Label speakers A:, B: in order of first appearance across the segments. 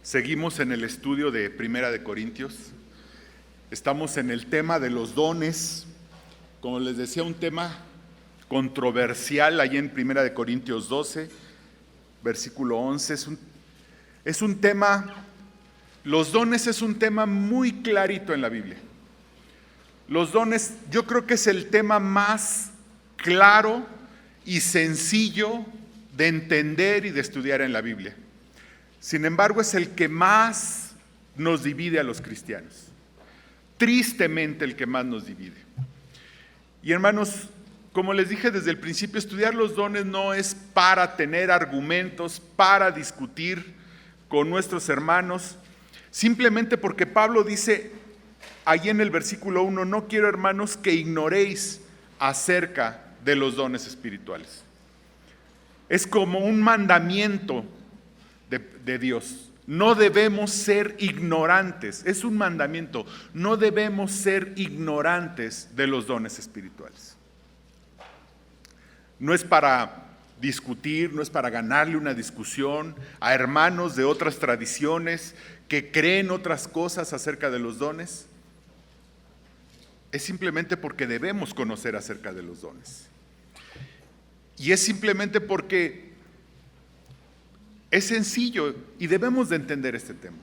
A: Seguimos en el estudio de Primera de Corintios. Estamos en el tema de los dones. Como les decía, un tema controversial ahí en Primera de Corintios 12, versículo 11. Es un tema, los dones es un tema muy clarito en la Biblia. Los dones, yo creo que es el tema más claro y sencillo de entender y de estudiar en la Biblia. Sin embargo, es el que más nos divide a los cristianos. Tristemente el que más nos divide. Y hermanos, como les dije desde el principio, estudiar los dones no es para tener argumentos, para discutir con nuestros hermanos, simplemente porque Pablo dice ahí en el versículo 1, no quiero, hermanos, que ignoréis acerca de los dones espirituales. Es como un mandamiento de Dios. No debemos ser ignorantes, es un mandamiento, no debemos ser ignorantes de los dones espirituales. No es para discutir, no es para ganarle una discusión a hermanos de otras tradiciones que creen otras cosas acerca de los dones. Es simplemente porque debemos conocer acerca de los dones. Y es simplemente porque es sencillo y debemos de entender este tema.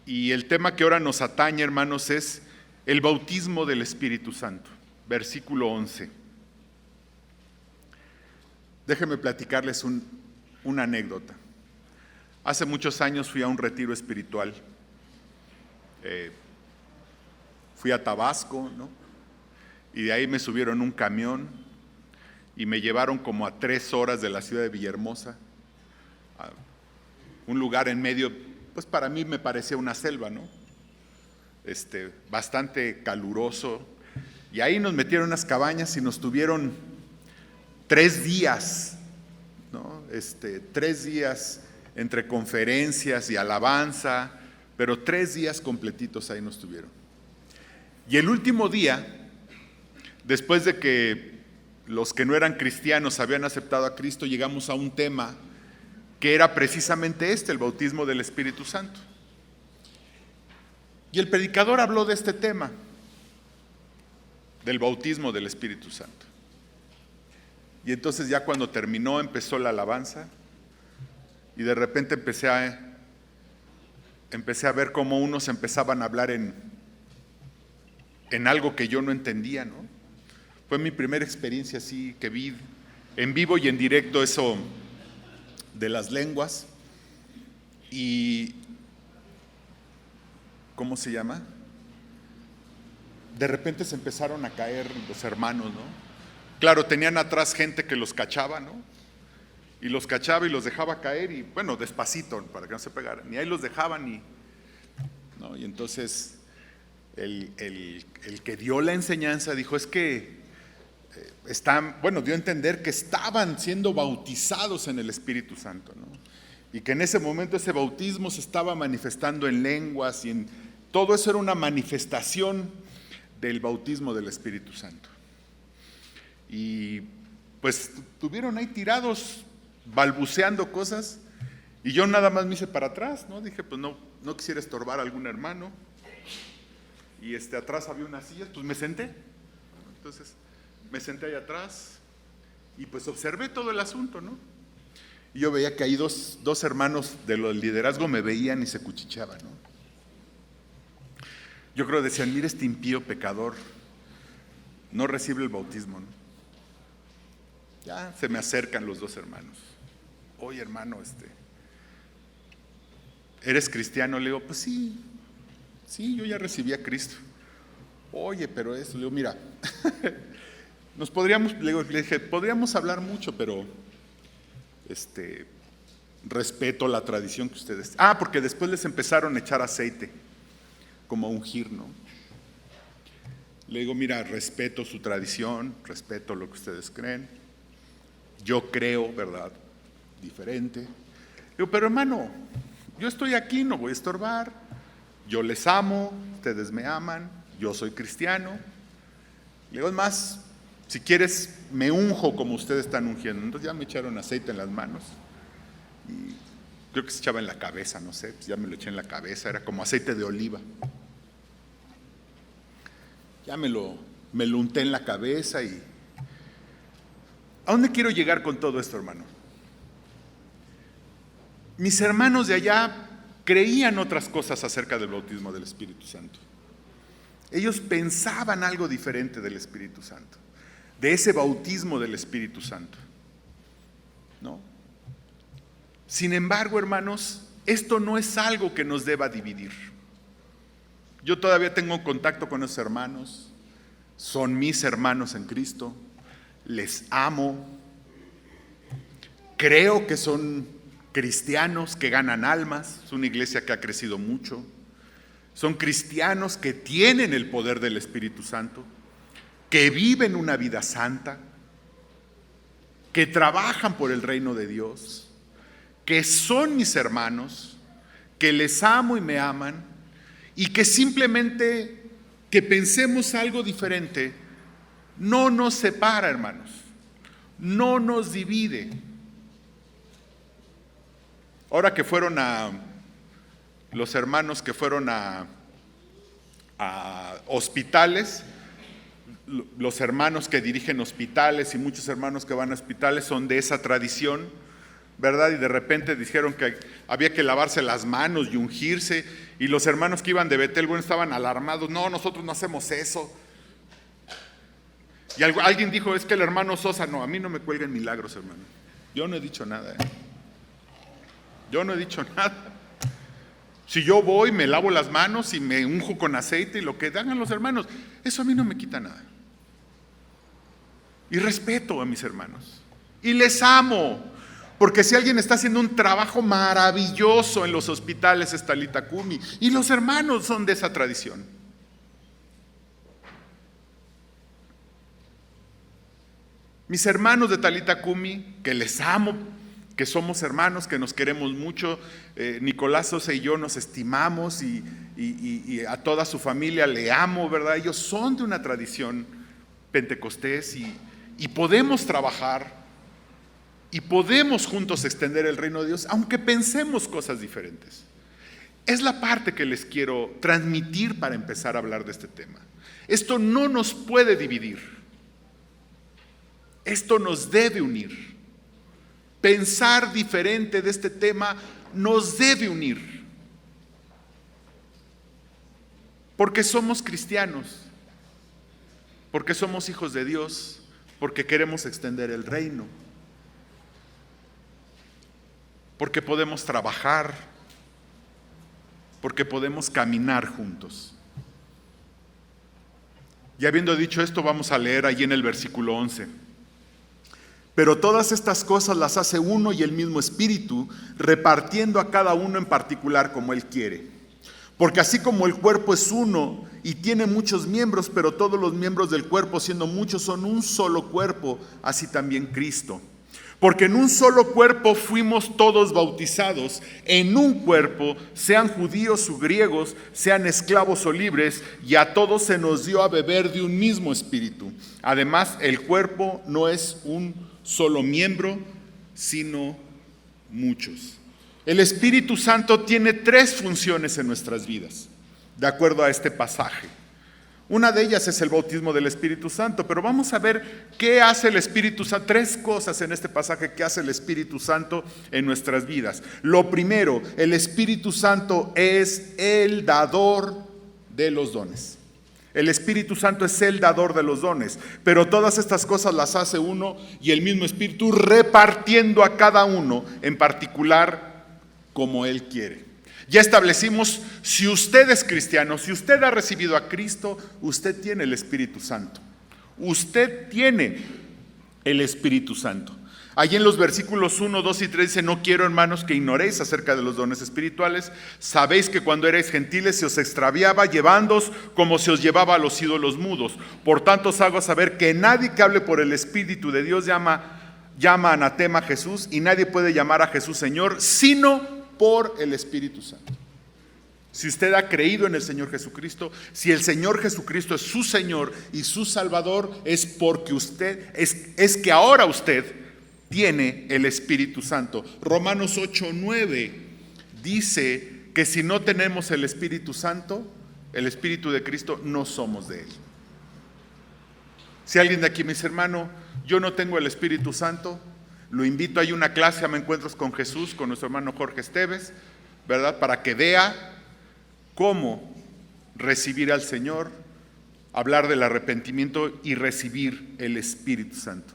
A: Y el tema que ahora nos atañe, hermanos, es el bautismo del Espíritu Santo. Versículo 11. Déjenme platicarles una anécdota. Hace muchos años fui a un retiro espiritual. Fui a Tabasco, ¿no? Y de ahí me subieron un camión y me llevaron como a 3 horas de la ciudad de Villahermosa, a un lugar en medio, pues para mí me parecía una selva, ¿no? Bastante caluroso, y ahí nos metieron unas cabañas y nos tuvieron 3 días, ¿no? 3 días entre conferencias y alabanza, pero 3 días completitos ahí nos tuvieron. Y el último día, después de que los que no eran cristianos habían aceptado a Cristo, llegamos a un tema que era precisamente el bautismo del Espíritu Santo. Y el predicador habló de este tema, del bautismo del Espíritu Santo. Y entonces ya cuando terminó, empezó la alabanza, y de repente empecé a ver cómo unos empezaban a hablar en algo que yo no entendía, ¿no? Fue mi primera experiencia así que vi en vivo y en directo eso de las lenguas. Y ¿cómo se llama? De repente se empezaron a caer los hermanos, ¿no? Claro, tenían atrás gente que los cachaba, ¿no? Y los cachaba y los dejaba caer, y bueno, despacito para que no se pegaran. Y ahí los dejaban ¿no? Y entonces el que dio la enseñanza dijo, es que dio a entender que estaban siendo bautizados en el Espíritu Santo, ¿no? Y que en ese momento ese bautismo se estaba manifestando en lenguas, y todo eso era una manifestación del bautismo del Espíritu Santo. Y pues estuvieron ahí tirados, balbuceando cosas, y yo nada más me hice para atrás, ¿no? Dije, pues no quisiera estorbar a algún hermano, y atrás había unas sillas, pues me senté. Entonces me senté ahí atrás y pues observé todo el asunto, ¿no? Y yo veía que ahí dos hermanos del liderazgo me veían y se cuchicheaban, ¿no? Yo creo que decían, mira, este impío pecador no recibe el bautismo, ¿no? Ya se me acercan los 2 hermanos. Oye, hermano, ¿eres cristiano? Le digo, pues sí, yo ya recibí a Cristo. Oye, pero eso, le digo, mira, le dije, podríamos hablar mucho, pero respeto la tradición que ustedes. Porque después les empezaron a echar aceite, como a ungir, ¿no? Le digo, mira, respeto su tradición, respeto lo que ustedes creen. Yo creo, ¿verdad? Diferente. Le digo, pero hermano, yo estoy aquí, no voy a estorbar. Yo les amo, ustedes me aman, yo soy cristiano. Le digo, es más, si quieres me unjo como ustedes están ungiendo. Entonces ya me echaron aceite en las manos creo que se echaba en la cabeza, no sé, pues ya me lo eché en la cabeza, era como aceite de oliva. Ya me lo unté en la cabeza y... ¿A dónde quiero llegar con todo esto, hermano? Mis hermanos de allá creían otras cosas acerca del bautismo del Espíritu Santo. Ellos pensaban algo diferente del Espíritu Santo, de ese bautismo del Espíritu Santo, ¿no? Sin embargo, hermanos, esto no es algo que nos deba dividir. Yo todavía tengo contacto con esos hermanos, son mis hermanos en Cristo, les amo, creo que son cristianos que ganan almas, es una iglesia que ha crecido mucho, son cristianos que tienen el poder del Espíritu Santo, que viven una vida santa, que trabajan por el reino de Dios, que son mis hermanos, que les amo y me aman, y que simplemente que pensemos algo diferente no nos separa, hermanos, no nos divide. Ahora que fueron los hermanos que fueron a hospitales, los hermanos que dirigen hospitales y muchos hermanos que van a hospitales son de esa tradición, ¿verdad? Y de repente dijeron que había que lavarse las manos y ungirse, y los hermanos que iban de Betel, bueno, estaban alarmados, no, nosotros no hacemos eso. Y alguien dijo, es que el hermano Sosa, no, a mí no me cuelguen milagros, hermano. Yo no he dicho nada, Yo no he dicho nada. Si yo voy, me lavo las manos y me unjo con aceite y lo que hagan los hermanos, eso a mí no me quita nada. Y respeto a mis hermanos. Y les amo. Porque si alguien está haciendo un trabajo maravilloso en los hospitales es Talitha Kumi. Y los hermanos son de esa tradición. Mis hermanos de Talitha Kumi, que les amo, que somos hermanos, que nos queremos mucho, Nicolás Sosa y yo nos estimamos y a toda su familia le amo, ¿verdad? Ellos son de una tradición pentecostés y podemos trabajar y podemos juntos extender el reino de Dios, aunque pensemos cosas diferentes. Es la parte que les quiero transmitir para empezar a hablar de este tema. Esto no nos puede dividir. Esto nos debe unir. Pensar diferente de este tema nos debe unir. Porque somos cristianos, porque somos hijos de Dios, porque queremos extender el reino, porque podemos trabajar, porque podemos caminar juntos. Y habiendo dicho esto, vamos a leer allí en el versículo 11. Pero todas estas cosas las hace uno y el mismo Espíritu, repartiendo a cada uno en particular como Él quiere. Porque así como el cuerpo es uno y tiene muchos miembros, pero todos los miembros del cuerpo, siendo muchos, son un solo cuerpo, así también Cristo. Porque en un solo cuerpo fuimos todos bautizados, en un cuerpo, sean judíos o griegos, sean esclavos o libres, y a todos se nos dio a beber de un mismo espíritu. Además, el cuerpo no es un solo miembro, sino muchos. El Espíritu Santo tiene 3 funciones en nuestras vidas, de acuerdo a este pasaje. Una de ellas es el bautismo del Espíritu Santo, pero vamos a ver qué hace el Espíritu Santo. 3 cosas en este pasaje que hace el Espíritu Santo en nuestras vidas. Lo primero, el Espíritu Santo es el dador de los dones. El Espíritu Santo es el dador de los dones, pero todas estas cosas las hace uno y el mismo Espíritu, repartiendo a cada uno en particular como Él quiere. Ya establecimos, si usted es cristiano, si usted ha recibido a Cristo, usted tiene el Espíritu Santo. Usted tiene el Espíritu Santo. Allí en los versículos 1, 2 y 3 dice, no quiero, hermanos, que ignoréis acerca de los dones espirituales. Sabéis que cuando erais gentiles se os extraviaba, llevándoos como se os llevaba a los ídolos mudos. Por tanto os hago saber que nadie que hable por el Espíritu de Dios llama anatema a Jesús, y nadie puede llamar a Jesús Señor, sino por el Espíritu Santo. Si usted ha creído en el Señor Jesucristo, si el Señor Jesucristo es su Señor y su Salvador, es porque usted, es que ahora usted tiene el Espíritu Santo. Romanos 8:9 dice que si no tenemos el Espíritu Santo, el Espíritu de Cristo, no somos de Él. Si alguien de aquí me dice, hermano, yo no tengo el Espíritu Santo, lo invito, hay una clase, Me Encuentros con Jesús, con nuestro hermano Jorge Esteves, ¿verdad? Para que vea cómo recibir al Señor, hablar del arrepentimiento y recibir el Espíritu Santo.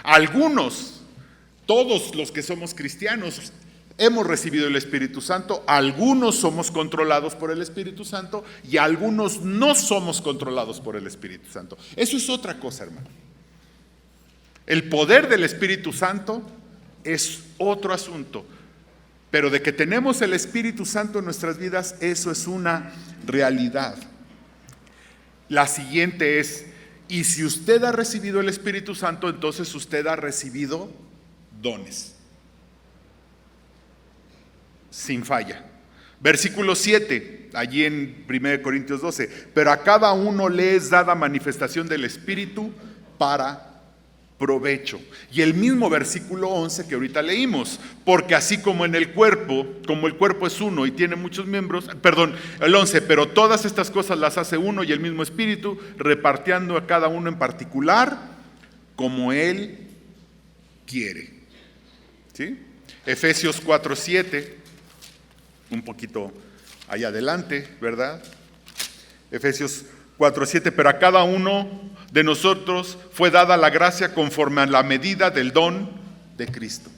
A: Algunos, todos los que somos cristianos, hemos recibido el Espíritu Santo, algunos somos controlados por el Espíritu Santo y algunos no somos controlados por el Espíritu Santo. Eso es otra cosa, hermano. El poder del Espíritu Santo es otro asunto, pero de que tenemos el Espíritu Santo en nuestras vidas, eso es una realidad. La siguiente es, y si usted ha recibido el Espíritu Santo, entonces usted ha recibido dones. Sin falla. Versículo 7, allí en 1 Corintios 12, pero a cada uno le es dada manifestación del Espíritu para provecho. Y el mismo versículo 11 que ahorita leímos, porque así como en el cuerpo, como el cuerpo es uno y tiene muchos miembros, el 11, pero todas estas cosas las hace uno y el mismo Espíritu, repartiendo a cada uno en particular como Él quiere. ¿Sí? Efesios 4:7, un poquito allá adelante, ¿verdad? Efesios 4:7, pero a cada uno de nosotros fue dada la gracia conforme a la medida del don de Cristo.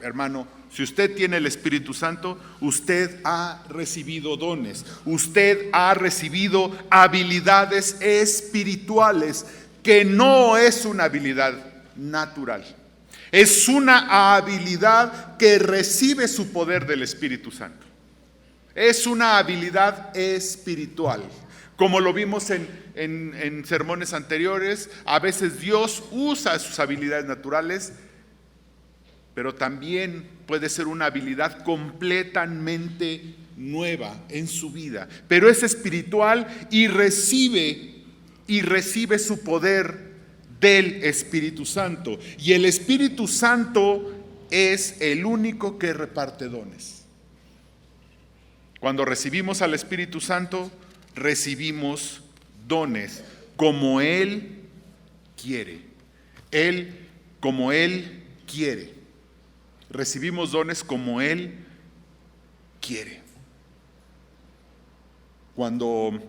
A: Hermano, si usted tiene el Espíritu Santo, usted ha recibido dones, usted ha recibido habilidades espirituales, que no es una habilidad natural, es una habilidad que recibe su poder del Espíritu Santo. Es una habilidad espiritual. Como lo vimos en sermones anteriores, a veces Dios usa sus habilidades naturales, pero también puede ser una habilidad completamente nueva en su vida. Pero es espiritual y recibe su poder del Espíritu Santo. Y el Espíritu Santo es el único que reparte dones. Cuando recibimos al Espíritu Santo, recibimos dones como Él quiere. Como Él quiere. Recibimos dones como Él quiere. Cuando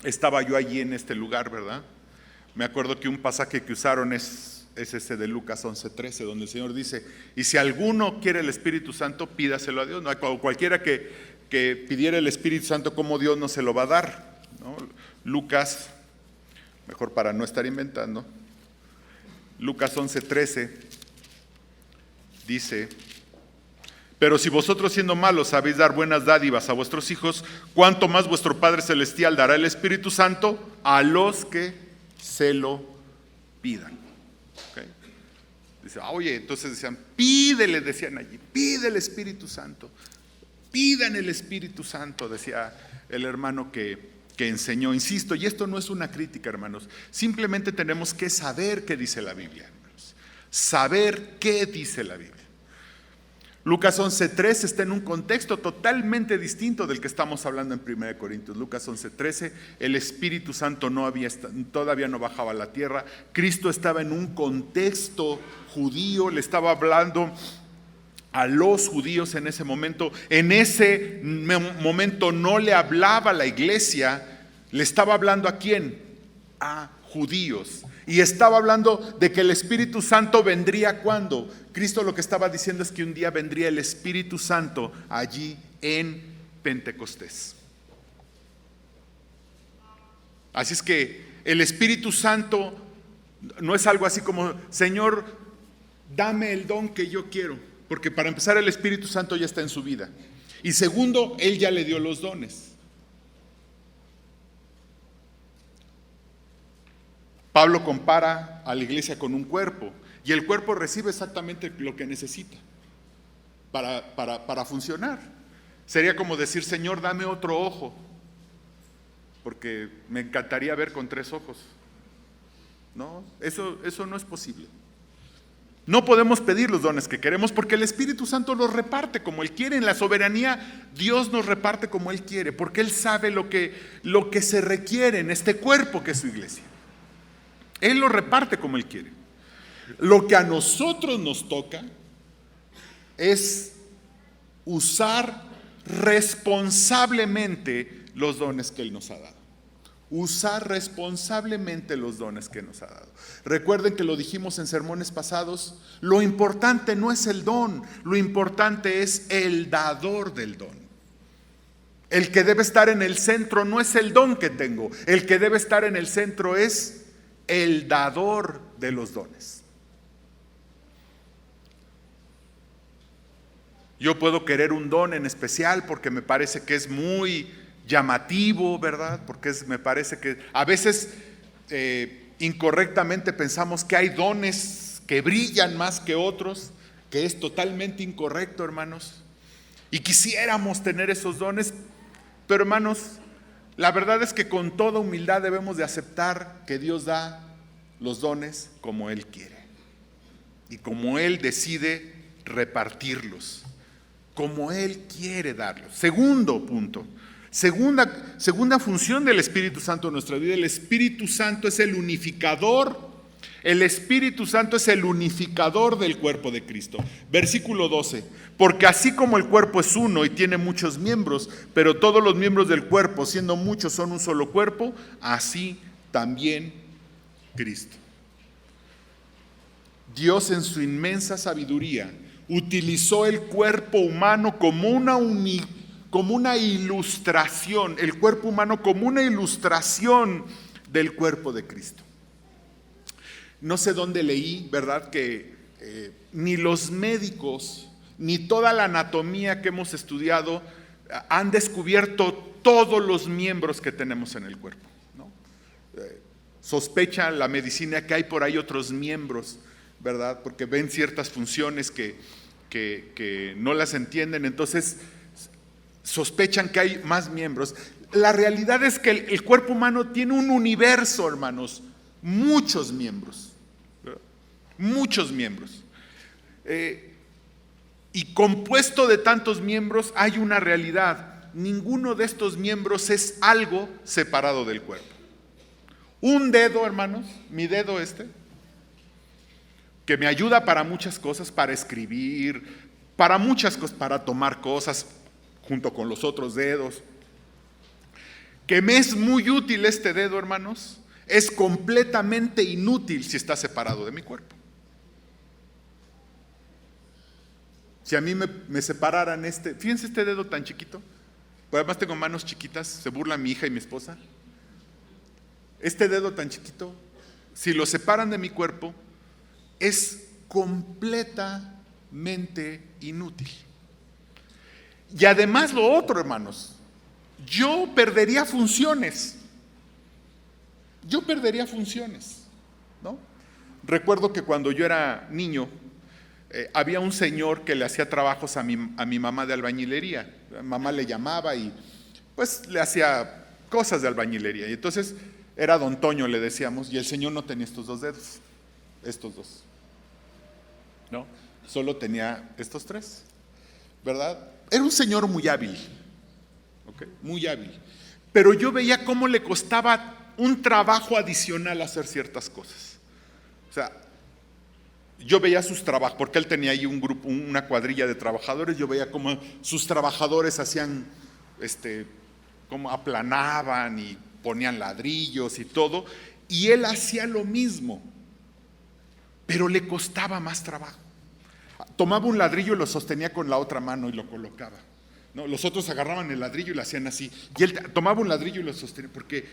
A: estaba yo allí en este lugar, ¿verdad? Me acuerdo que un pasaje que usaron es ese de Lucas 11:13, donde el Señor dice, y si alguno quiere el Espíritu Santo, pídaselo a Dios. No, cualquiera que pidiera el Espíritu Santo, como Dios no se lo va a dar, ¿no? Lucas, mejor para no estar inventando, Lucas 11:13 dice, pero si vosotros siendo malos sabéis dar buenas dádivas a vuestros hijos, ¿cuánto más vuestro Padre Celestial dará el Espíritu Santo a los que se lo pidan? ¿Okay? Dice, oye, entonces decían, pídele, decían allí, pide el Espíritu Santo. Pidan el Espíritu Santo, decía el hermano que enseñó. Insisto, y esto no es una crítica, hermanos. Simplemente tenemos que saber qué dice la Biblia, hermanos. Saber qué dice la Biblia. Lucas 11:13 está en un contexto totalmente distinto del que estamos hablando en 1 Corintios. Lucas 11:13, el Espíritu Santo todavía no bajaba a la tierra. Cristo estaba en un contexto judío, le estaba hablando a los judíos en ese momento. En ese momento no le hablaba a la iglesia, le estaba hablando ¿a quién? A judíos. Y estaba hablando de que el Espíritu Santo vendría ¿cuándo? Cristo lo que estaba diciendo es que un día vendría el Espíritu Santo allí en Pentecostés. Así es que el Espíritu Santo no es algo así como, Señor, dame el don que yo quiero. Porque para empezar, el Espíritu Santo ya está en su vida. Y segundo, Él ya le dio los dones. Pablo compara a la iglesia con un cuerpo. Y el cuerpo recibe exactamente lo que necesita para funcionar. Sería como decir, Señor, dame otro ojo. Porque me encantaría ver con 3 ojos. No, eso no es posible. No podemos pedir los dones que queremos porque el Espíritu Santo los reparte como Él quiere. En la soberanía Dios nos reparte como Él quiere, porque Él sabe lo que se requiere en este cuerpo que es su iglesia. Él lo reparte como Él quiere. Lo que a nosotros nos toca es usar responsablemente los dones que Él nos ha dado. Usar responsablemente los dones que nos ha dado. Recuerden que lo dijimos en sermones pasados, lo importante no es el don, lo importante es el dador del don. El que debe estar en el centro no es el don que tengo, el que debe estar en el centro es el dador de los dones. Yo puedo querer un don en especial porque me parece que es muy llamativo, ¿verdad? Porque me parece que a veces incorrectamente pensamos que hay dones que brillan más que otros, que es totalmente incorrecto, hermanos. Y quisiéramos tener esos dones, pero hermanos, la verdad es que con toda humildad debemos de aceptar que Dios da los dones como Él quiere y como Él decide repartirlos, como Él quiere darlos. Segundo punto. Segunda función del Espíritu Santo en nuestra vida. El Espíritu Santo es el unificador. El Espíritu Santo es el unificador del cuerpo de Cristo. Versículo 12. Porque así como el cuerpo es uno y tiene muchos miembros, pero todos los miembros del cuerpo, siendo muchos, son un solo cuerpo, así también Cristo. Dios en su inmensa sabiduría utilizó el cuerpo humano como una ilustración, el cuerpo humano como una ilustración del cuerpo de Cristo. No sé dónde leí, ¿verdad? Que ni los médicos, ni toda la anatomía que hemos estudiado han descubierto todos los miembros que tenemos en el cuerpo, ¿no? Sospecha la medicina que hay por ahí otros miembros, ¿verdad? Porque ven ciertas funciones que no las entienden, entonces sospechan que hay más miembros. La realidad es que el cuerpo humano tiene un universo, hermanos, muchos miembros, ¿verdad? Muchos miembros. Y compuesto de tantos miembros hay una realidad: ninguno de estos miembros es algo separado del cuerpo. Un dedo, hermanos, mi dedo que me ayuda para muchas cosas, para escribir, para muchas cosas, para tomar cosas junto con los otros dedos, que me es muy útil este dedo, hermanos, es completamente inútil si está separado de mi cuerpo. Si a mí me separaran fíjense este dedo tan chiquito, pues además tengo manos chiquitas, se burla mi hija y mi esposa. Este dedo tan chiquito, si lo separan de mi cuerpo, es completamente inútil. Y además lo otro, hermanos, yo perdería funciones, ¿no? Recuerdo que cuando yo era niño, había un señor que le hacía trabajos a mi mamá de albañilería. Mamá le llamaba y pues le hacía cosas de albañilería. Y entonces era don Toño, le decíamos, y el señor no tenía estos dos dedos, estos dos, ¿no? Solo tenía estos tres, ¿verdad? Era un señor muy hábil, ¿ok? Muy hábil. Pero yo veía cómo le costaba un trabajo adicional hacer ciertas cosas. O sea, yo veía sus trabajos, porque él tenía ahí un grupo, una cuadrilla de trabajadores. Yo veía cómo sus trabajadores hacían, cómo aplanaban y ponían ladrillos y todo, y él hacía lo mismo, pero le costaba más trabajo. Tomaba un ladrillo y lo sostenía con la otra mano y lo colocaba, ¿no? Los otros agarraban el ladrillo y lo hacían así, y él tomaba un ladrillo y lo sostenía, porque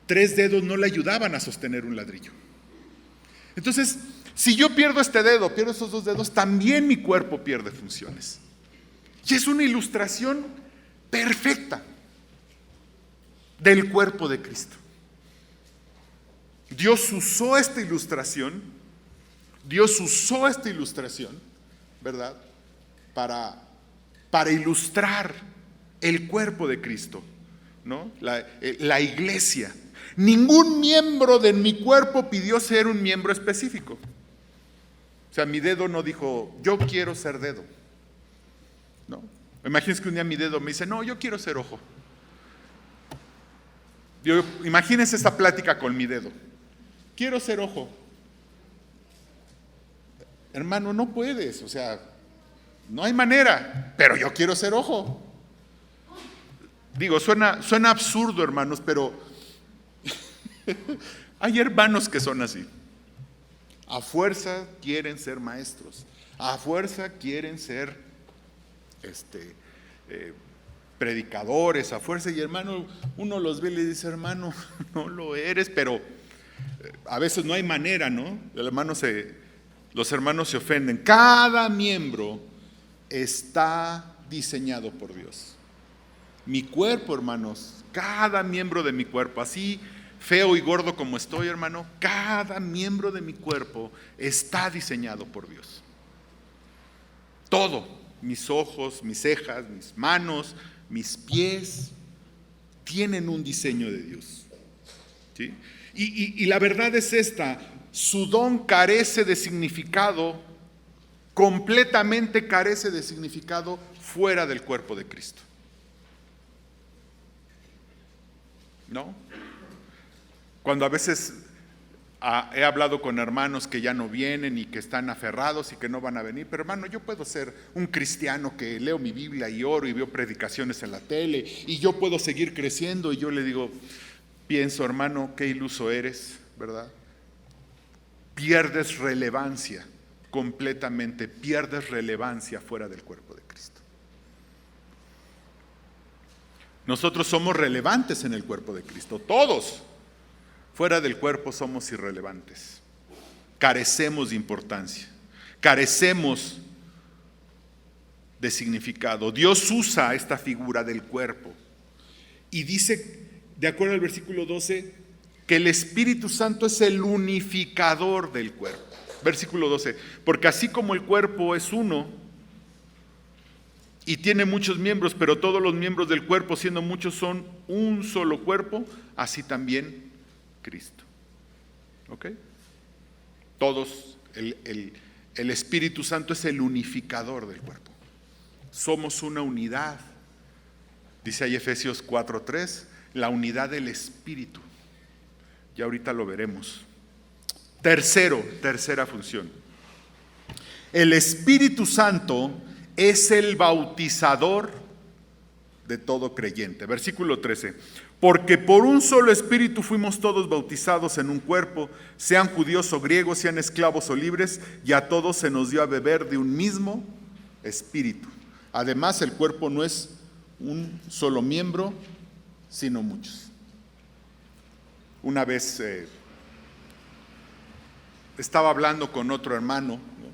A: 3 dedos no le ayudaban a sostener un ladrillo. Entonces, si yo pierdo este dedo, pierdo esos 2 dedos, también mi cuerpo pierde funciones. Y es una ilustración perfecta del cuerpo de Cristo. Dios usó esta ilustración, ¿verdad? Para ilustrar el cuerpo de Cristo, ¿no? La iglesia. Ningún miembro de mi cuerpo pidió ser un miembro específico. O sea, mi dedo no dijo, yo quiero ser dedo. No. Imagínense que un día mi dedo me dice, no, yo quiero ser ojo. Imagínense esta plática con mi dedo. Quiero ser ojo. Hermano, no puedes, o sea, no hay manera, pero yo quiero ser ojo. Digo, suena absurdo, hermanos, pero hay hermanos que son así. A fuerza quieren ser maestros, a fuerza quieren ser predicadores, a fuerza, y hermano, uno los ve y le dice, hermano, no lo eres, pero a veces no hay manera, ¿no? Los hermanos se ofenden. Cada miembro está diseñado por Dios. Mi cuerpo, hermanos, cada miembro de mi cuerpo, así feo y gordo como estoy, hermano, cada miembro de mi cuerpo está diseñado por Dios. Todo, mis ojos, mis cejas, mis manos, mis pies, tienen un diseño de Dios. ¿Sí? Y la verdad es esta, su don carece de significado, completamente carece de significado fuera del cuerpo de Cristo. ¿No? Cuando a veces he hablado con hermanos que ya no vienen y que están aferrados y que no van a venir, pero hermano, yo puedo ser un cristiano que leo mi Biblia y oro y veo predicaciones en la tele y yo puedo seguir creciendo, y yo le digo, pienso, hermano, qué iluso eres, ¿verdad? Pierdes relevancia, completamente pierdes relevancia fuera del cuerpo de Cristo. Nosotros somos relevantes en el cuerpo de Cristo, todos. Fuera del cuerpo somos irrelevantes, carecemos de importancia, carecemos de significado. Dios usa esta figura del cuerpo y dice, de acuerdo al versículo 12, que el Espíritu Santo es el unificador del cuerpo. Versículo 12, porque así como el cuerpo es uno y tiene muchos miembros, pero todos los miembros del cuerpo, siendo muchos, son un solo cuerpo, así también Cristo. ¿Ok? Todos, el Espíritu Santo es el unificador del cuerpo. Somos una unidad. Dice ahí Efesios 4:3, la unidad del Espíritu. Ya ahorita lo veremos. Tercera función. El Espíritu Santo es el bautizador de todo creyente. Versículo 13. Porque por un solo Espíritu fuimos todos bautizados en un cuerpo, sean judíos o griegos, sean esclavos o libres, y a todos se nos dio a beber de un mismo Espíritu. Además, el cuerpo no es un solo miembro, sino muchos. Una vez estaba hablando con otro hermano, ¿no?,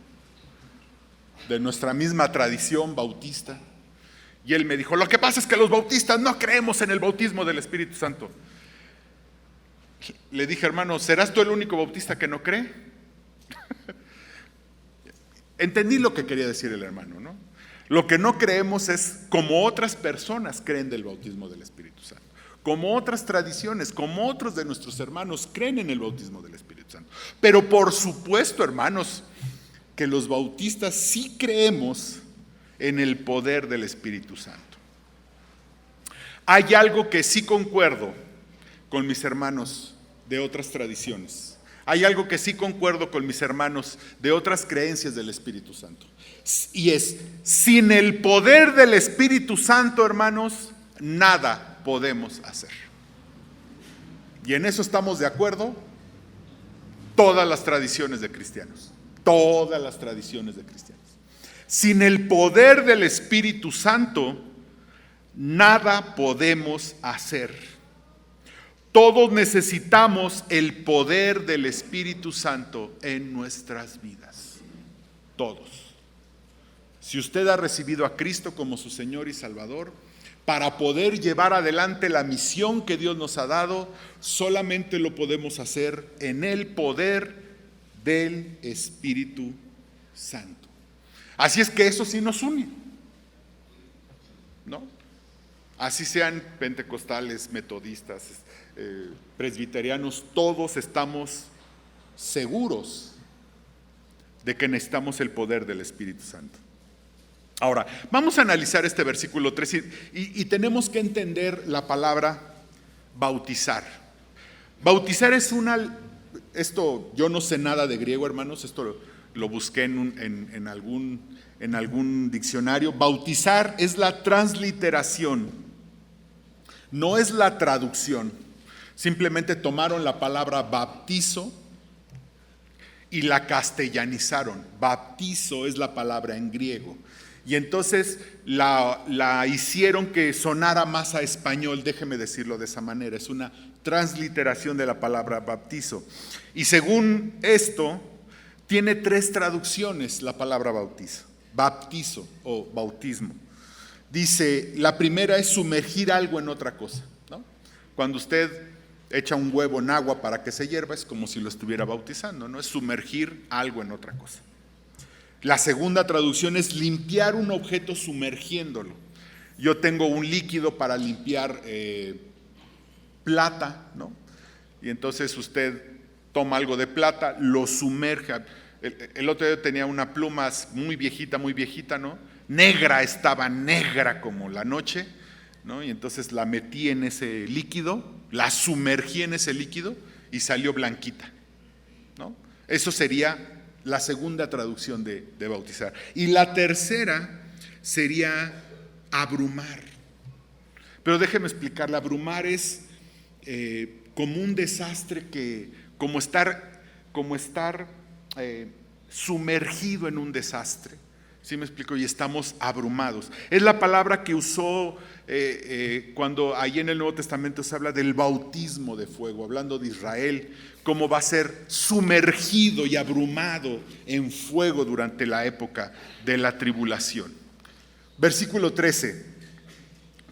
A: de nuestra misma tradición bautista, y él me dijo, lo que pasa es que los bautistas no creemos en el bautismo del Espíritu Santo. Le dije, hermano, ¿serás tú el único bautista que no cree? Entendí lo que quería decir el hermano, ¿no? Lo que no creemos es como otras personas creen del bautismo del Espíritu Santo, como otras tradiciones, como otros de nuestros hermanos creen en el bautismo del Espíritu Santo. Pero por supuesto, hermanos, que los bautistas sí creemos en el poder del Espíritu Santo. Hay algo que sí concuerdo con mis hermanos de otras tradiciones. Hay algo que sí concuerdo con mis hermanos de otras creencias del Espíritu Santo. Y es, sin el poder del Espíritu Santo, hermanos, nada podemos hacer. Y en eso estamos de acuerdo todas las tradiciones de cristianos. Todas las tradiciones de cristianos. Sin el poder del Espíritu Santo, nada podemos hacer. Todos necesitamos el poder del Espíritu Santo en nuestras vidas. Todos. Si usted ha recibido a Cristo como su Señor y Salvador, para poder llevar adelante la misión que Dios nos ha dado, solamente lo podemos hacer en el poder del Espíritu Santo. Así es que eso sí nos une, ¿no? Así sean pentecostales, metodistas, presbiterianos, todos estamos seguros de que necesitamos el poder del Espíritu Santo. Ahora, vamos a analizar este versículo 3 y tenemos que entender la palabra bautizar. Bautizar es esto yo no sé nada de griego, hermanos, esto lo busqué en algún diccionario. Bautizar es la transliteración, no es la traducción. Simplemente tomaron la palabra baptizo y la castellanizaron. Baptizo es la palabra en griego. Y entonces la hicieron que sonara más a español, déjeme decirlo de esa manera. Es una transliteración de la palabra baptizo. Y según esto, tiene 3 traducciones la palabra baptizo o bautismo. Dice, la primera es sumergir algo en otra cosa, ¿no? Cuando usted echa un huevo en agua para que se hierva, es como si lo estuviera bautizando, ¿no? Es sumergir algo en otra cosa. La segunda traducción es limpiar un objeto sumergiéndolo. Yo tengo un líquido para limpiar plata, ¿no? Y entonces usted toma algo de plata, lo sumerge. El otro día tenía una pluma muy viejita, ¿no? Estaba negra como la noche, ¿no? Y entonces la metí en ese líquido, la sumergí en ese líquido y salió blanquita, ¿no? Eso sería la segunda traducción de bautizar. Y la tercera sería abrumar. Pero déjeme explicarla. Abrumar es como un desastre, como estar sumergido en un desastre. ¿Sí me explico? Y estamos abrumados. Es la palabra que usó cuando ahí en el Nuevo Testamento se habla del bautismo de fuego, hablando de Israel, cómo va a ser sumergido y abrumado en fuego durante la época de la tribulación. Versículo 13.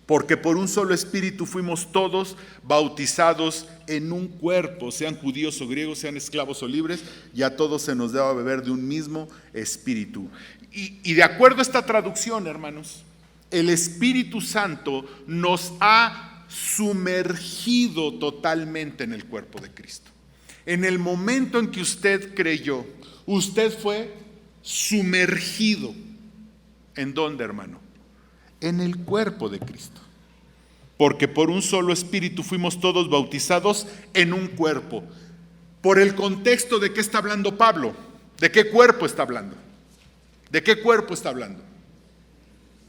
A: Porque por un solo espíritu fuimos todos bautizados en un cuerpo, sean judíos o griegos, sean esclavos o libres, y a todos se nos daba beber de un mismo espíritu. Y de acuerdo a esta traducción, hermanos, el Espíritu Santo nos ha sumergido totalmente en el cuerpo de Cristo. En el momento en que usted creyó, usted fue sumergido. ¿En dónde, hermano? En el cuerpo de Cristo. Porque por un solo espíritu fuimos todos bautizados en un cuerpo. Por el contexto de qué está hablando Pablo, ¿de qué cuerpo está hablando? ¿De qué cuerpo está hablando?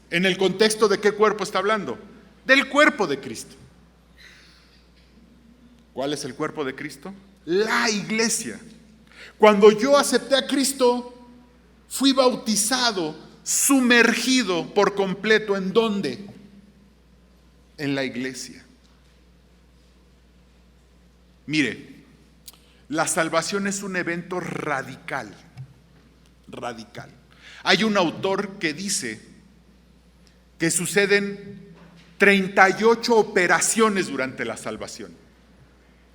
A: En el contexto de qué cuerpo está hablando? Del cuerpo de Cristo. ¿Cuál es el cuerpo de Cristo? La iglesia. Cuando yo acepté a Cristo, fui bautizado, sumergido por completo. ¿En dónde? En la iglesia. Mire, la salvación es un evento radical. Radical. Hay un autor que dice que suceden 38 operaciones durante la salvación.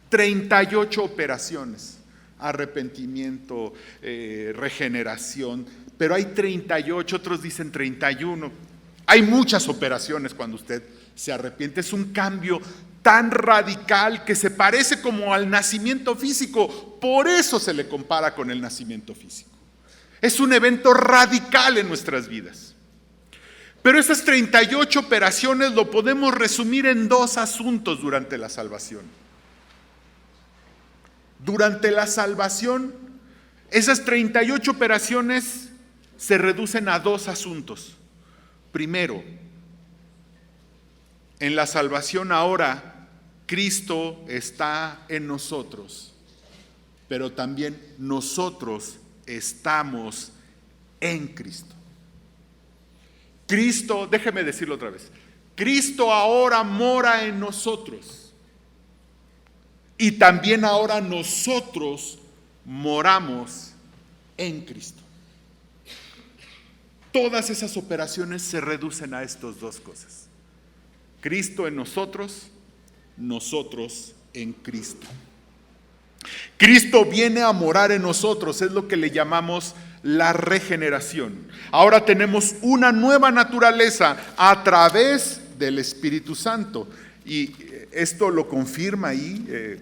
A: 38 operaciones. Arrepentimiento, regeneración, pero hay 38, otros dicen 31. Hay muchas operaciones cuando usted se arrepiente. Es un cambio tan radical que se parece como al nacimiento físico. Por eso se le compara con el nacimiento físico. Es un evento radical en nuestras vidas. Pero esas 38 operaciones lo podemos resumir en 2 asuntos durante la salvación. Durante la salvación, esas 38 operaciones se reducen a 2 asuntos. Primero, en la salvación ahora, Cristo está en nosotros, pero también nosotros estamos en Cristo. Cristo, déjeme decirlo otra vez, Cristo ahora mora en nosotros y también ahora nosotros moramos en Cristo. Todas esas operaciones se reducen a estas 2 cosas. Cristo en nosotros, nosotros en Cristo. Cristo viene a morar en nosotros, es lo que le llamamos la regeneración. Ahora tenemos una nueva naturaleza a través del Espíritu Santo. Y esto lo confirma ahí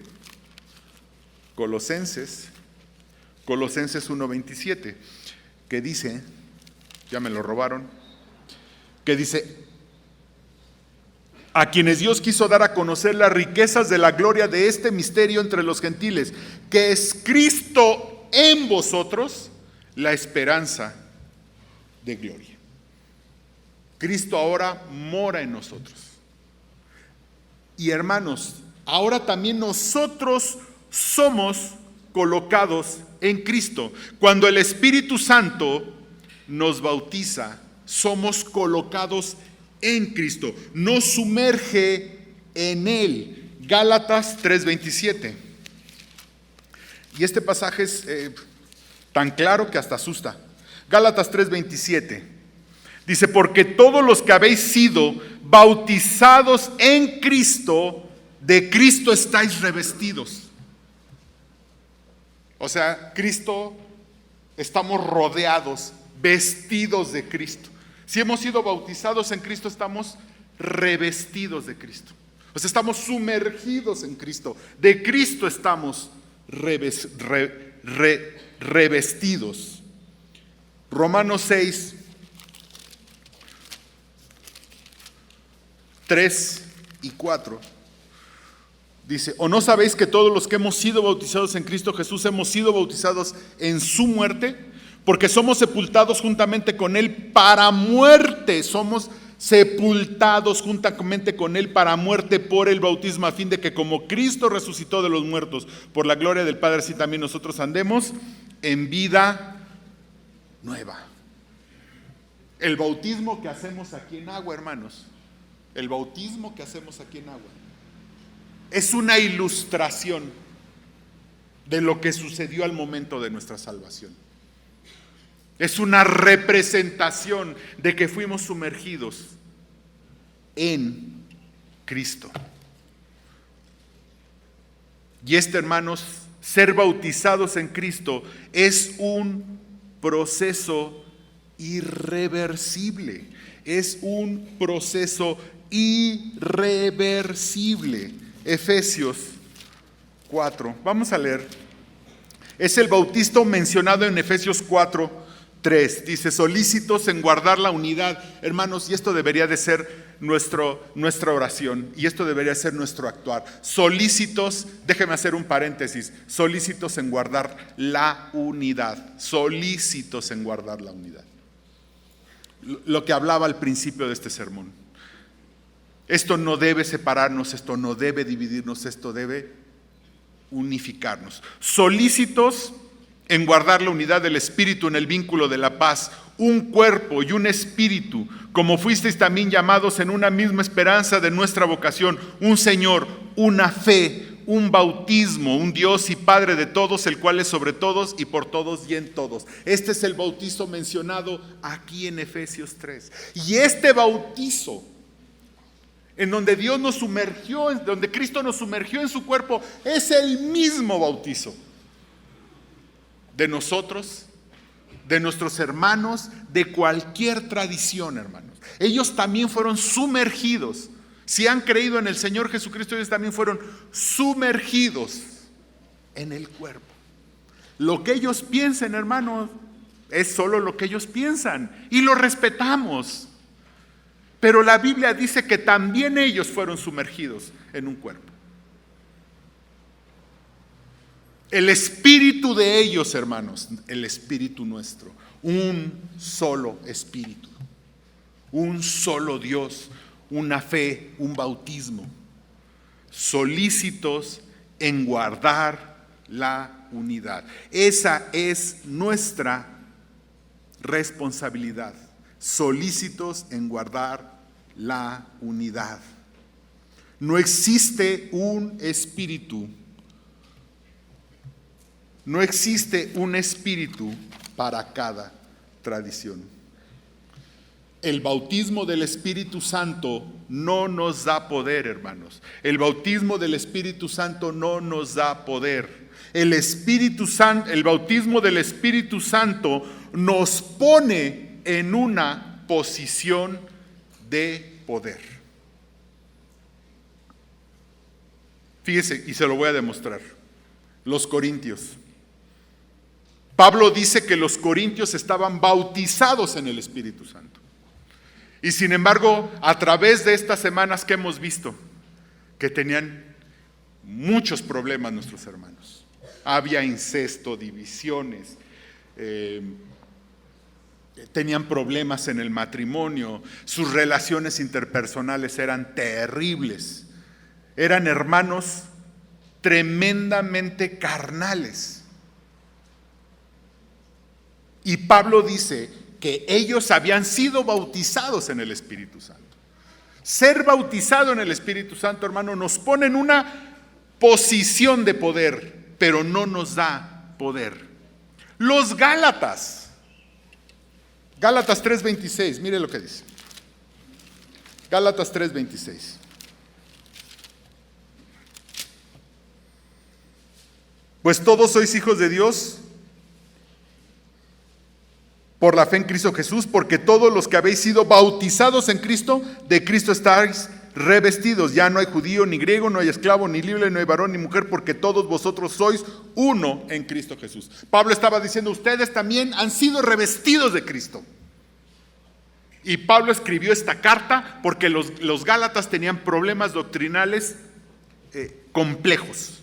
A: Colosenses 1:27. que dice, ya me lo robaron, que dice, a quienes Dios quiso dar a conocer las riquezas de la gloria de este misterio entre los gentiles, que es Cristo en vosotros, la esperanza de gloria. Cristo ahora mora en nosotros. Y hermanos, ahora también nosotros somos colocados en Cristo. Cuando el Espíritu Santo nos bautiza, somos colocados en Cristo, nos sumerge en Él. Gálatas 3:27. Y este pasaje es tan claro que hasta asusta. Gálatas 3:27. Dice, porque todos los que habéis sido bautizados en Cristo, de Cristo estáis revestidos. O sea, Cristo, estamos rodeados, vestidos de Cristo. Si hemos sido bautizados en Cristo, estamos revestidos de Cristo. O sea, estamos sumergidos en Cristo. De Cristo estamos revestidos. Romanos 6, 3 y 4. Dice, ¿o no sabéis que todos los que hemos sido bautizados en Cristo Jesús hemos sido bautizados en su muerte? Porque somos sepultados juntamente con Él para muerte. Somos sepultados juntamente con Él para muerte por el bautismo, a fin de que como Cristo resucitó de los muertos por la gloria del Padre, así también nosotros andemos en vida nueva. El bautismo que hacemos aquí en agua, hermanos, el bautismo que hacemos aquí en agua es una ilustración de lo que sucedió al momento de nuestra salvación. Es una representación de que fuimos sumergidos en Cristo. Y hermanos, ser bautizados en Cristo es un proceso irreversible. Es un proceso irreversible. Efesios 4. Vamos a leer. Es el bautizo mencionado en Efesios 4:3. Dice, solícitos en guardar la unidad. Hermanos, y esto debería de ser nuestra oración, y esto debería ser nuestro actuar. Solícitos, déjeme hacer un paréntesis, solícitos en guardar la unidad. Solícitos en guardar la unidad. Lo que hablaba al principio de este sermón. Esto no debe separarnos, esto no debe dividirnos, esto debe unificarnos. Solícitos en guardar la unidad del Espíritu en el vínculo de la paz, un cuerpo y un espíritu, como fuisteis también llamados en una misma esperanza de nuestra vocación, un Señor, una fe, un bautismo, un Dios y Padre de todos, el cual es sobre todos y por todos y en todos. Este es el bautizo mencionado aquí en Efesios 3. Y este bautizo, en donde Dios nos sumergió, en donde Cristo nos sumergió en su cuerpo, es el mismo bautizo de nosotros, de nuestros hermanos, de cualquier tradición, hermanos. Ellos también fueron sumergidos. Si han creído en el Señor Jesucristo, ellos también fueron sumergidos en el cuerpo. Lo que ellos piensen, hermanos, es solo lo que ellos piensan y lo respetamos. Pero la Biblia dice que también ellos fueron sumergidos en un cuerpo. El espíritu de ellos, hermanos, el espíritu nuestro, un solo espíritu, un solo Dios, una fe, un bautismo, solícitos en guardar la unidad. Esa es nuestra responsabilidad, solícitos en guardar la unidad. No existe un espíritu. No existe un espíritu para cada tradición. El bautismo del Espíritu Santo no nos da poder, hermanos. El bautismo del Espíritu Santo no nos da poder. El bautismo del Espíritu Santo nos pone en una posición de poder. Fíjese, y se lo voy a demostrar. Los Corintios. Pablo dice que los corintios estaban bautizados en el Espíritu Santo. Y sin embargo, a través de estas semanas que hemos visto, que tenían muchos problemas nuestros hermanos. Había incesto, divisiones, tenían problemas en el matrimonio, sus relaciones interpersonales eran terribles. Eran hermanos tremendamente carnales. Y Pablo dice que ellos habían sido bautizados en el Espíritu Santo. Ser bautizado en el Espíritu Santo, hermano, nos pone en una posición de poder, pero no nos da poder. Los Gálatas 3:26, mire lo que dice. Gálatas 3:26. Pues todos sois hijos de Dios por la fe en Cristo Jesús, porque todos los que habéis sido bautizados en Cristo, de Cristo estáis revestidos. Ya no hay judío ni griego, no hay esclavo ni libre, no hay varón ni mujer, porque todos vosotros sois uno en Cristo Jesús. Pablo estaba diciendo, ustedes también han sido revestidos de Cristo. Y Pablo escribió esta carta porque los Gálatas tenían problemas doctrinales complejos.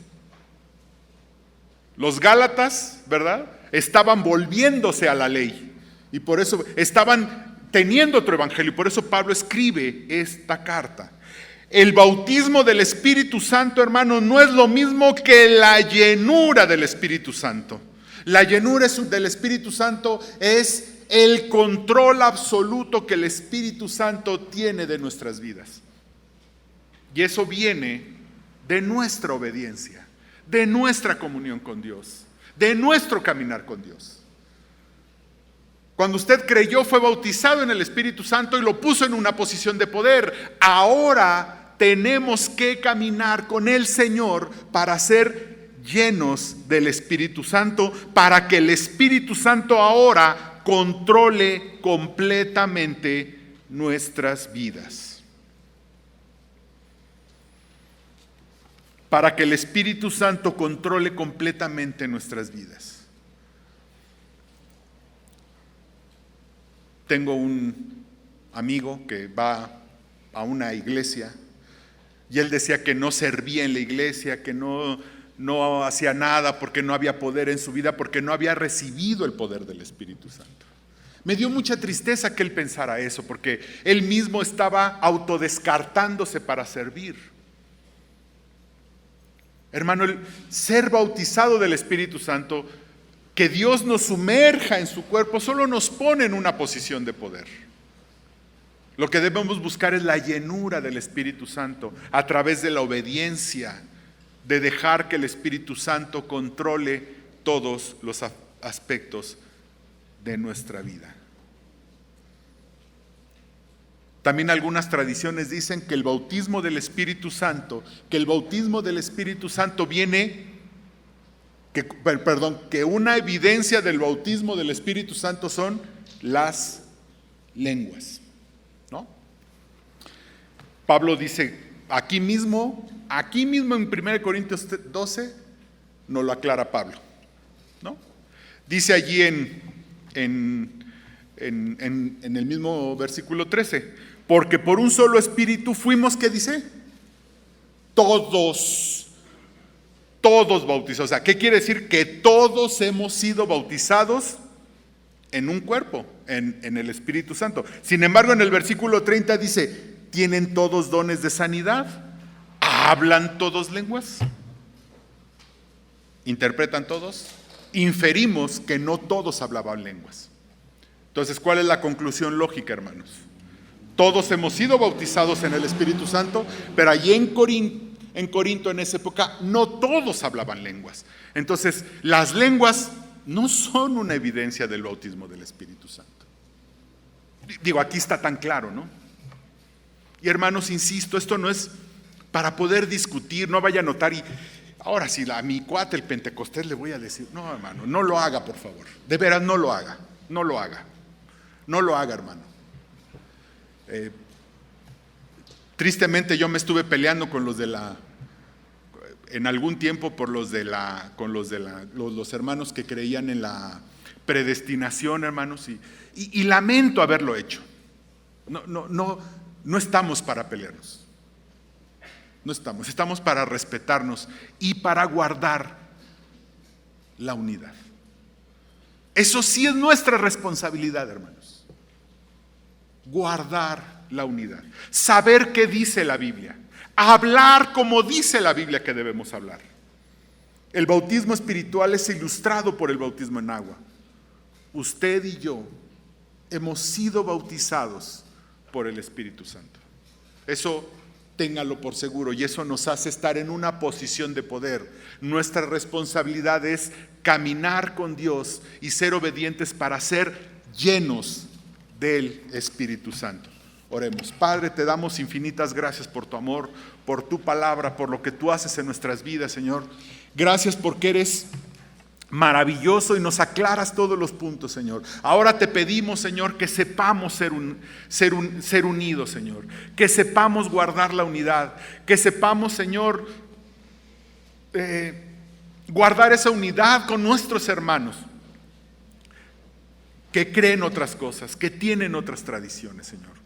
A: Los Gálatas, ¿verdad?, estaban volviéndose a la ley. Y por eso estaban teniendo otro evangelio. Y por eso Pablo escribe esta carta. El bautismo del Espíritu Santo, hermano, no es lo mismo que la llenura del Espíritu Santo. La llenura del Espíritu Santo es el control absoluto que el Espíritu Santo tiene de nuestras vidas. Y eso viene de nuestra obediencia, de nuestra comunión con Dios, de nuestro caminar con Dios. Cuando usted creyó, fue bautizado en el Espíritu Santo y lo puso en una posición de poder. Ahora tenemos que caminar con el Señor para ser llenos del Espíritu Santo, para que el Espíritu Santo ahora controle completamente nuestras vidas. Para que el Espíritu Santo controle completamente nuestras vidas. Tengo un amigo que va a una iglesia y él decía que no servía en la iglesia, que no hacía nada porque no había poder en su vida, porque no había recibido el poder del Espíritu Santo. Me dio mucha tristeza que él pensara eso, porque él mismo estaba autodescartándose para servir. Hermano, el ser bautizado del Espíritu Santo, que Dios nos sumerja en su cuerpo, solo nos pone en una posición de poder. Lo que debemos buscar es la llenura del Espíritu Santo a través de la obediencia, de dejar que el Espíritu Santo controle todos los aspectos de nuestra vida. También algunas tradiciones dicen que el bautismo del Espíritu Santo, viene, que una evidencia del bautismo del Espíritu Santo son las lenguas, ¿no? Pablo dice aquí mismo en 1 Corintios 12, nos lo aclara Pablo, ¿no? Dice allí en el mismo versículo 13, porque por un solo espíritu fuimos, ¿qué dice? Todos bautizados. O sea, ¿qué quiere decir? Que todos hemos sido bautizados en un cuerpo, en el Espíritu Santo. Sin embargo, en el versículo 30 dice, ¿tienen todos dones de sanidad? ¿Hablan todos lenguas? ¿Interpretan todos? Inferimos que no todos hablaban lenguas. Entonces, ¿cuál es la conclusión lógica, hermanos? Todos hemos sido bautizados en el Espíritu Santo, pero allí en Corinto en esa época no todos hablaban lenguas. Entonces, las lenguas no son una evidencia del bautismo del Espíritu Santo. Digo, aquí está tan claro, ¿no? Y hermanos, insisto, esto no es para poder discutir, no vaya a notar y ahora sí, a mi cuate el Pentecostés le voy a decir, no, hermano, no lo haga, por favor. De veras, no lo haga, hermano. Tristemente yo me estuve peleando con los de en algún tiempo por los hermanos que creían en la predestinación, hermanos, y lamento haberlo hecho. No estamos para pelearnos. No estamos para respetarnos y para guardar la unidad. Eso sí es nuestra responsabilidad, hermanos. Guardar la unidad. Saber qué dice la Biblia. Hablar como dice la Biblia que debemos hablar. El bautismo espiritual es ilustrado por el bautismo en agua. Usted y yo hemos sido bautizados por el Espíritu Santo. Eso téngalo por seguro, y eso nos hace estar en una posición de poder. Nuestra responsabilidad es caminar con Dios y ser obedientes para ser llenos del Espíritu Santo. Oremos. Padre, te damos infinitas gracias por tu amor, por tu palabra, por lo que tú haces en nuestras vidas, Señor. Gracias porque eres maravilloso y nos aclaras todos los puntos, Señor. Ahora te pedimos, Señor, que sepamos ser unidos, Señor. Que sepamos guardar la unidad. Que sepamos, Señor, guardar esa unidad con nuestros hermanos que creen otras cosas, que tienen otras tradiciones, Señor.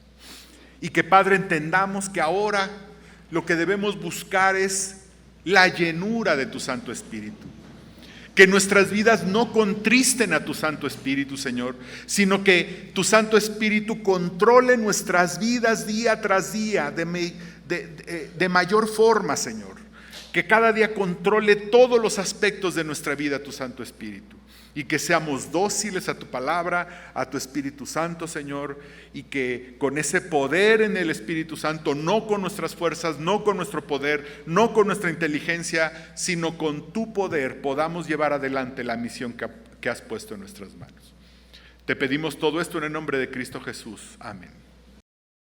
A: Y que, Padre, entendamos que ahora lo que debemos buscar es la llenura de tu Santo Espíritu. Que nuestras vidas no contristen a tu Santo Espíritu, Señor, sino que tu Santo Espíritu controle nuestras vidas día tras día de mayor forma, Señor. Que cada día controle todos los aspectos de nuestra vida tu Santo Espíritu. Y que seamos dóciles a tu palabra, a tu Espíritu Santo, Señor, y que con ese poder en el Espíritu Santo, no con nuestras fuerzas, no con nuestro poder, no con nuestra inteligencia, sino con tu poder, podamos llevar adelante la misión que has puesto en nuestras manos. Te pedimos todo esto en el nombre de Cristo Jesús. Amén.